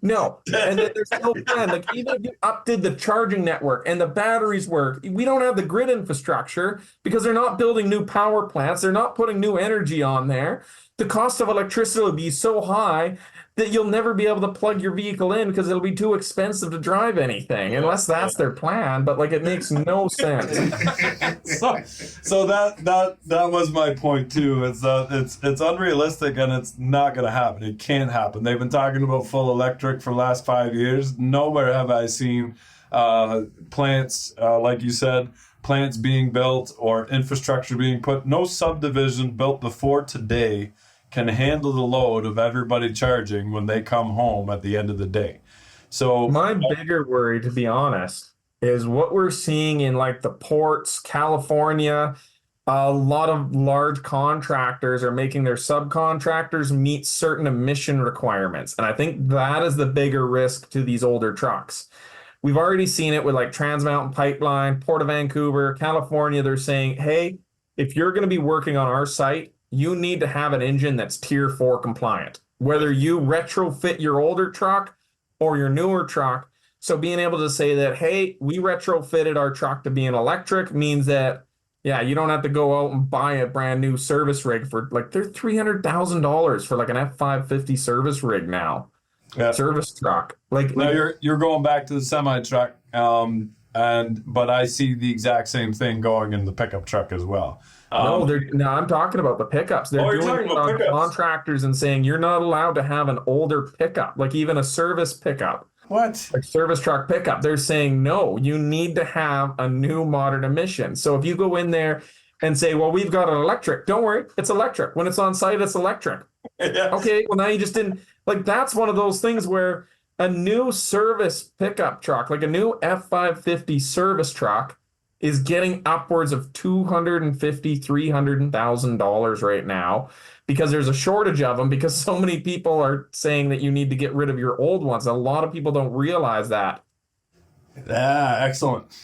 No, and then there's no plan. Like, even if you updid the charging network and the batteries work, we don't have the grid infrastructure because they're not building new power plants. They're not putting new energy on there. The cost of electricity will be so high that you'll never be able to plug your vehicle in because it'll be too expensive to drive anything, unless that's their plan. But like, it makes no sense. So that was my point too. It's unrealistic and it's not going to happen. It can't happen. They've been talking about full electric for the last 5 years. Nowhere have I seen plants, like you said, plants being built or infrastructure being put. No subdivision built before today can handle the load of everybody charging when they come home at the end of the day. So my bigger worry, to be honest, is what we're seeing in like the ports, California. A lot of large contractors are making their subcontractors meet certain emission requirements. And I think that is the bigger risk to these older trucks. We've already seen it with like Trans Mountain Pipeline, Port of Vancouver, California. They're saying, hey, if you're going to be working on our site, you need to have an engine that's Tier 4 compliant, whether you retrofit your older truck or your newer truck. So being able to say that, hey, we retrofitted our truck to be an electric means that, yeah, you don't have to go out and buy a brand new service rig for like, they're $300,000 for like an F550 service rig now. Yeah. Service truck. Like now you're going back to the semi truck, but I see the exact same thing going in the pickup truck as well. No, I'm talking about the pickups. They're doing it on contractors and saying you're not allowed to have an older pickup, like even a service pickup. What? Like service truck pickup. They're saying, no, you need to have a new modern emission. So if you go in there and say, well, we've got an electric, don't worry, it's electric. When it's on site, it's electric. Yeah. Okay, well, now you just didn't, like, that's one of those things where a new service pickup truck, like a new F550 service truck, is getting upwards of $250,000, $300,000 right now because there's a shortage of them because so many people are saying that you need to get rid of your old ones. A lot of people don't realize that. Yeah, excellent.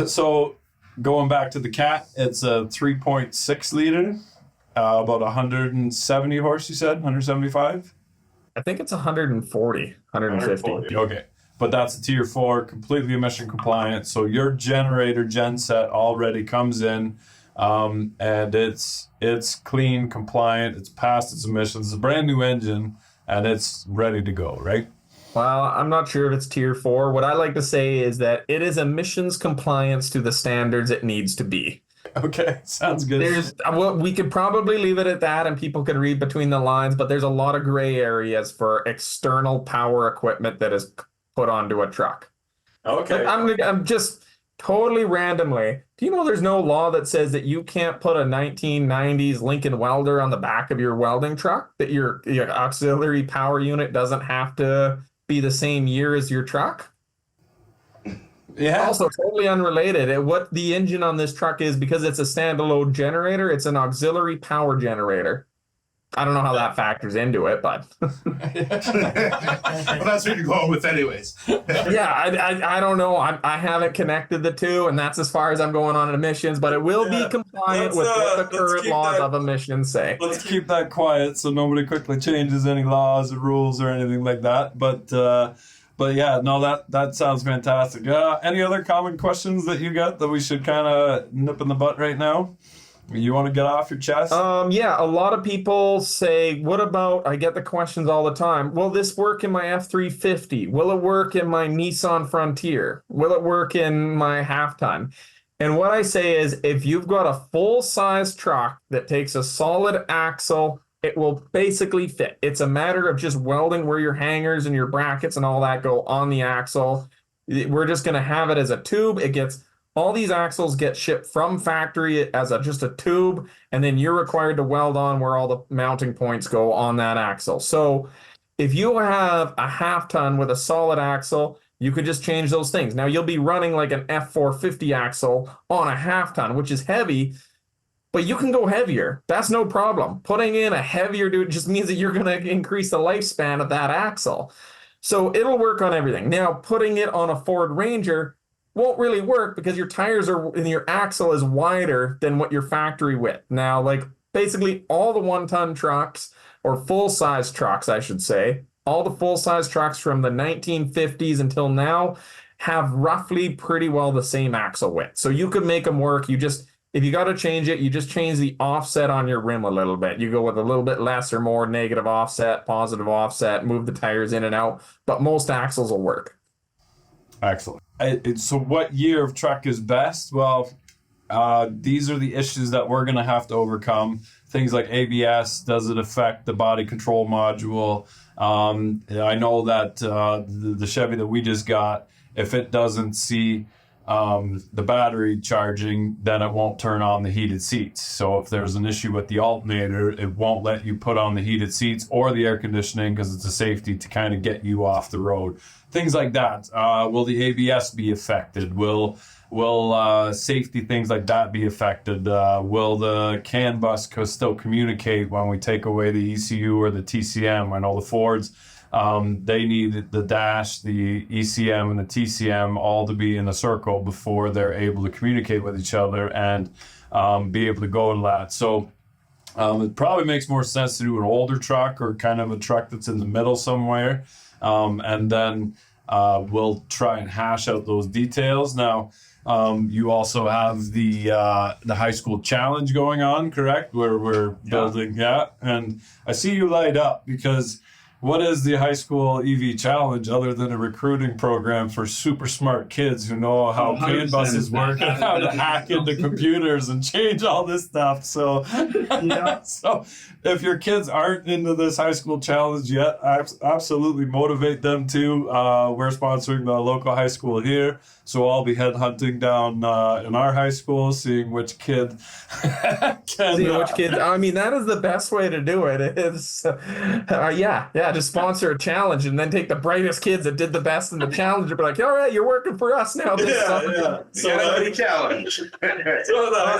So going back to the Cat, it's a 3.6 liter, about 170 horse, you said? 175? I think it's 140, 150. Okay. But that's a Tier 4, completely emission compliant. So your generator genset already comes in, and it's clean, compliant. It's passed its emissions. It's a brand new engine, and it's ready to go, right? Well, I'm not sure if it's Tier 4. What I like to say is that it is emissions compliance to the standards it needs to be. Okay, sounds good. We could probably leave it at that, and people can read between the lines. But there's a lot of gray areas for external power equipment that is put onto a truck. Okay. I'm just totally randomly. Do you know there's no law that says that you can't put a 1990s Lincoln welder on the back of your welding truck? That your auxiliary power unit doesn't have to be the same year as your truck? Yeah. Also, totally unrelated. What the engine on this truck is, because it's a standalone generator, it's an auxiliary power generator. I don't know how that factors into it, but Well, that's what you're going with, anyways. yeah, I don't know. I haven't connected the two, and that's as far as I'm going on emissions. But it will be compliant with what the current laws of emissions say. Let's keep that quiet so nobody quickly changes any laws or rules or anything like that. But yeah, no, that sounds fantastic. Any other common questions that you got that we should kind of nip in the butt right now? You want to get off your chest? Yeah, a lot of people say, what about, I get the questions all the time, will this work in my F-350? Will it work in my Nissan Frontier? Will it work in my half-ton? And what I say is, if you've got a full-size truck that takes a solid axle, it will basically fit. It's a matter of just welding where your hangers and your brackets and all that go on the axle. We're just going to have it as a tube. All these axles get shipped from factory as just a tube, and then you're required to weld on where all the mounting points go on that axle. So if you have a half-ton with a solid axle, you could just change those things. Now, you'll be running like an F450 axle on a half-ton, which is heavy, but you can go heavier. That's no problem. Putting in a heavier dude just means that you're going to increase the lifespan of that axle. So it'll work on everything. Now, putting it on a Ford Ranger won't really work because your tires and your axle is wider than what your factory width. Now, like basically all the 1-ton trucks, or full-size trucks, I should say, all the full-size trucks from the 1950s until now have roughly pretty well the same axle width. So you could make them work. If you got to change it, you just change the offset on your rim a little bit. You go with a little bit less or more negative offset, positive offset, move the tires in and out, but most axles will work. Excellent. So what year of truck is best? Well, these are the issues that we're going to have to overcome. Things like ABS, does it affect the body control module? I know that the Chevy that we just got, if it doesn't see the battery charging, then it won't turn on the heated seats. So if there's an issue with the alternator, it won't let you put on the heated seats or the air conditioning because it's a safety to kind of get you off the road. Things like that. Will the ABS be affected? Will safety things like that be affected? Will the CAN bus still communicate when we take away the ECU or the TCM? I know the Fords, they need the dash, the ECM, and the TCM all to be in a circle before they're able to communicate with each other and be able to go to that. So it probably makes more sense to do an older truck or kind of a truck that's in the middle somewhere. And then we'll try and hash out those details. Now, you also have the high school challenge going on, correct? Where we're building, and I see you light up because what is the high school EV challenge other than a recruiting program for super smart kids who know how CAN buses work and how to hack into computers and change all this stuff? So, so if your kids aren't into this high school challenge yet, absolutely motivate them to. We're sponsoring the local high school here, so I'll be headhunting down in our high school, seeing which kid I mean, that is the best way to do it. Is just sponsor a challenge and then take the brightest kids that did the best in the challenge and be like, all right, you're working for us now. So challenge.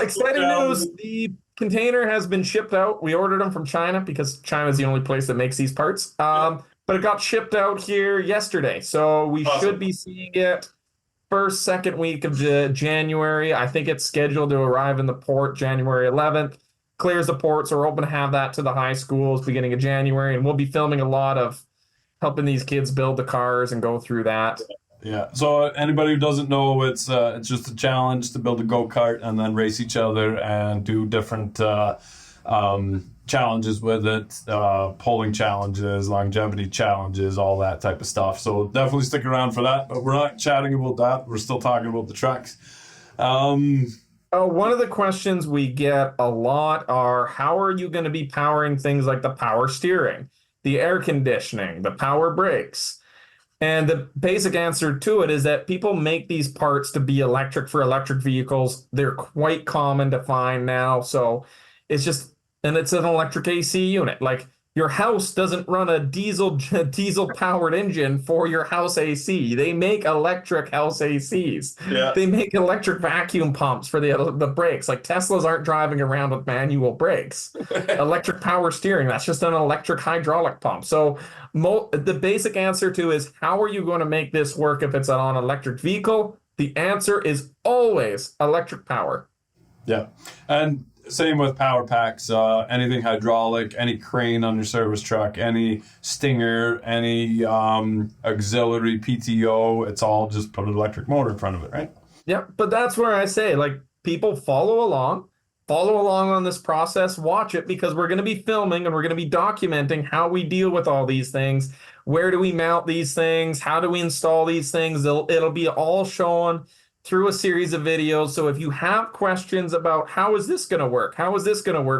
Exciting news. The container has been shipped out. We ordered them from China because China is the only place that makes these parts. But it got shipped out here yesterday. So we should be seeing it second week of January. I think it's scheduled to arrive in the port January 11th. Clears the port, so we're hoping to have that to the high schools beginning of January, and we'll be filming a lot of helping these kids build the cars and go through that. Yeah. So anybody who doesn't know, it's just a challenge to build a go-kart and then race each other and do different challenges with it, polling challenges, longevity challenges, all that type of stuff. So definitely stick around for that. But we're not chatting about that. We're still talking about the trucks. One of the questions we get a lot are, how are you going to be powering things like the power steering, the air conditioning, the power brakes? And the basic answer to it is that people make these parts to be electric for electric vehicles. They're quite common to find now. So it's an electric AC unit. Like, Your house doesn't run a diesel powered engine for your house AC. They make electric house ACs. Yeah. They make electric vacuum pumps for the brakes. Like Teslas aren't driving around with manual brakes. Electric power steering, that's just an electric hydraulic pump. So the basic answer to is how are you going to make this work if it's on an electric vehicle? The answer is always electric power. Yeah. And same with power packs, anything hydraulic, any crane on your service truck, any stinger, any auxiliary PTO, it's all just put an electric motor in front of it, right? Yeah, but that's where I say, like, people follow along on this process, watch it, because we're going to be filming and we're going to be documenting how we deal with all these things. Where do we mount these things? How do we install these things? It'll be all shown through a series of videos. So if you have questions about how is this going to work,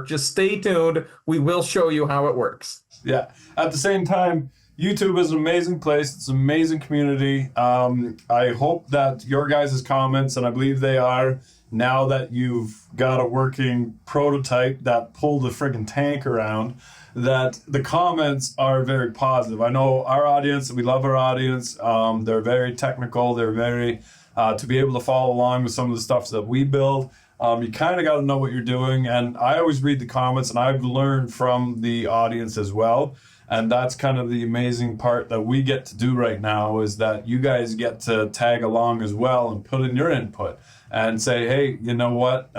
just stay tuned. We will show you how it works. Yeah. At the same time, YouTube is an amazing place. It's an amazing community. I hope that your guys' comments, and I believe they are, now that you've got a working prototype that pulled the friggin' tank around, that the comments are very positive. I know our audience, we love our audience. They're very technical. They're very, to be able to follow along with some of the stuff that we build. You kind of got to know what you're doing. And I always read the comments, and I've learned from the audience as well. And that's kind of the amazing part that we get to do right now, is that you guys get to tag along as well and put in your input and say, hey, you know what,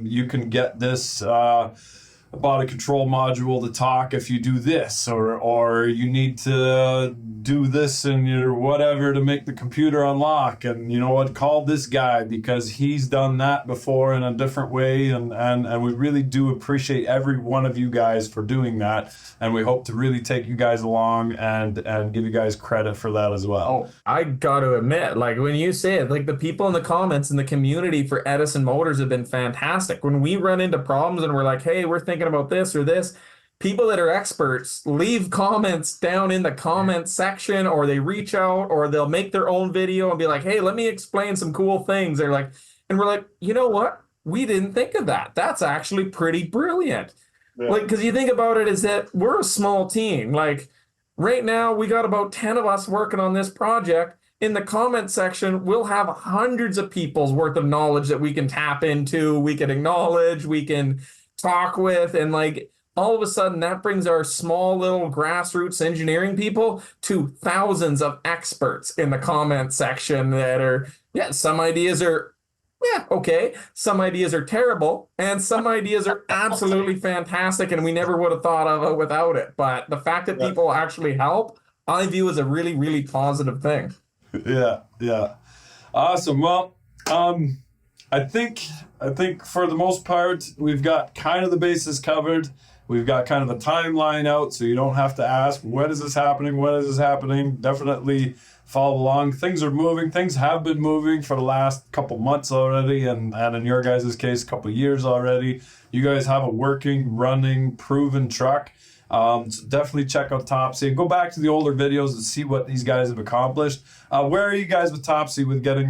you can get this body control module to talk if you do this, or you need to do this in your whatever to make the computer unlock, and you know what, call this guy because he's done that before in a different way, and we really do appreciate every one of you guys for doing that, and we hope to really take you guys along and give you guys credit for that as well. Oh, I got to admit, like when you say it, like the people in the comments in the community for Edison Motors have been fantastic. When we run into problems and we're like, hey, we're thinking about this or this, people that are experts leave comments down in the comment section, or they reach out, or they'll make their own video and be like, hey, let me explain some cool things. They're like, and we're like, you know what? We didn't think of that. That's actually pretty brilliant. Yeah. Like, because you think about it, is that we're a small team. Like right now, we got about 10 of us working on this project. In the comment section, we'll have hundreds of people's worth of knowledge that we can tap into, we can acknowledge, we can talk with, and like all of a sudden that brings our small little grassroots engineering people to thousands of experts in the comment section that are, yeah, some ideas are, yeah, okay, some ideas are terrible, and some ideas are absolutely fantastic, and we never would have thought of it without it. But the fact that people actually help, I view as a really, really positive thing. Yeah. Awesome. Well, I think for the most part, we've got kind of the bases covered. We've got kind of the timeline out, so you don't have to ask, when is this happening? When is this happening? Definitely follow along. Things are moving. Things have been moving for the last couple months already, and in your guys' case, a couple years already. You guys have a working, running, proven truck. So definitely check out Topsy. Go back to the older videos and see what these guys have accomplished. Where are you guys with Topsy with getting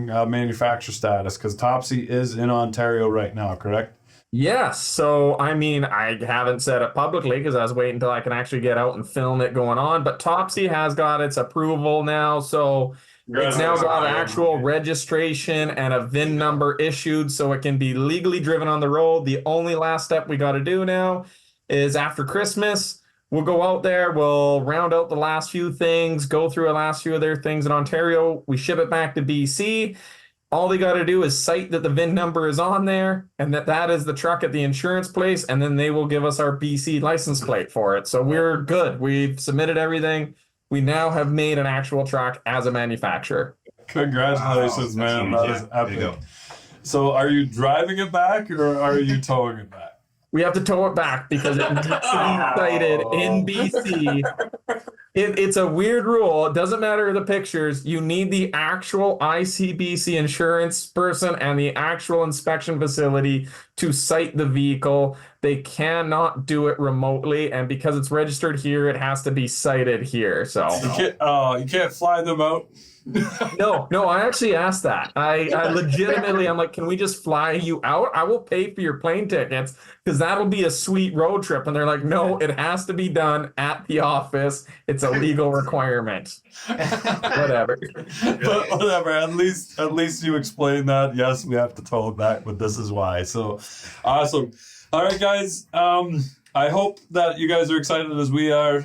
manufacturer status? Because Topsy is in Ontario right now, correct? Yes. So, I mean, I haven't said it publicly because I was waiting until I can actually get out and film it going on. But Topsy has got its approval now. So it's now got an actual registration and a VIN number issued so it can be legally driven on the road. The only last step we got to do now is after Christmas, we'll go out there, we'll round out the last few things, go through the last few of their things in Ontario. We ship it back to BC. All they got to do is cite that the VIN number is on there and that is the truck at the insurance place, and then they will give us our BC license plate for it. So we're good. We've submitted everything. We now have made an actual truck as a manufacturer. Congratulations, man. That is epic. So are you driving it back or are you towing it back? We have to tow it back because it needs to be cited in BC. It's a weird rule. It doesn't matter the pictures. You need the actual ICBC insurance person and the actual inspection facility to cite the vehicle. they cannot do it remotely, and because it's registered here, it has to be cited here. So You can't fly them out. no, I actually asked that. I legitimately, I'm like, can we just fly you out? I will pay for your plane tickets because that'll be a sweet road trip. And they're like, no, it has to be done at the office. It's a legal requirement. Whatever. But whatever. At least you explained that. Yes, we have to tow it back, but this is why. So awesome. All right, guys. I hope that you guys are excited as we are.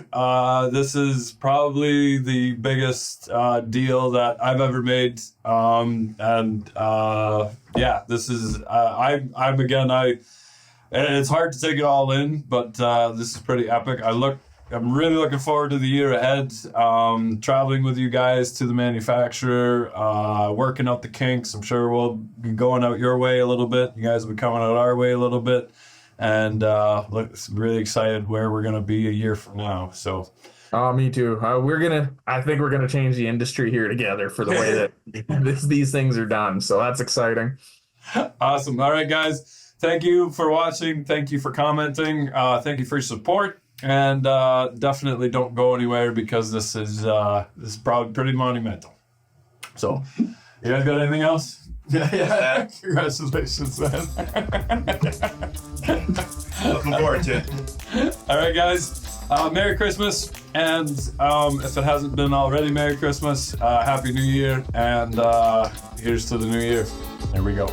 This is probably the biggest deal that I've ever made. Yeah, this is, it's hard to take it all in, but this is pretty epic. I'm really looking forward to the year ahead. Traveling with you guys to the manufacturer, working out the kinks. I'm sure we'll be going out your way a little bit. You guys will be coming out our way a little bit. And really excited where we're gonna be a year from now. So, me too. I think we're gonna change the industry here together for the way that these things are done. So that's exciting. Awesome. All right, guys. Thank you for watching. Thank you for commenting. Thank you for your support. And definitely don't go anywhere because this is probably pretty monumental. So, you guys got anything else? Yeah. Congratulations, man. Looking forward to it. All right, guys. Merry Christmas. And if it hasn't been already, Merry Christmas. Happy New Year. And here's to the new year. There we go.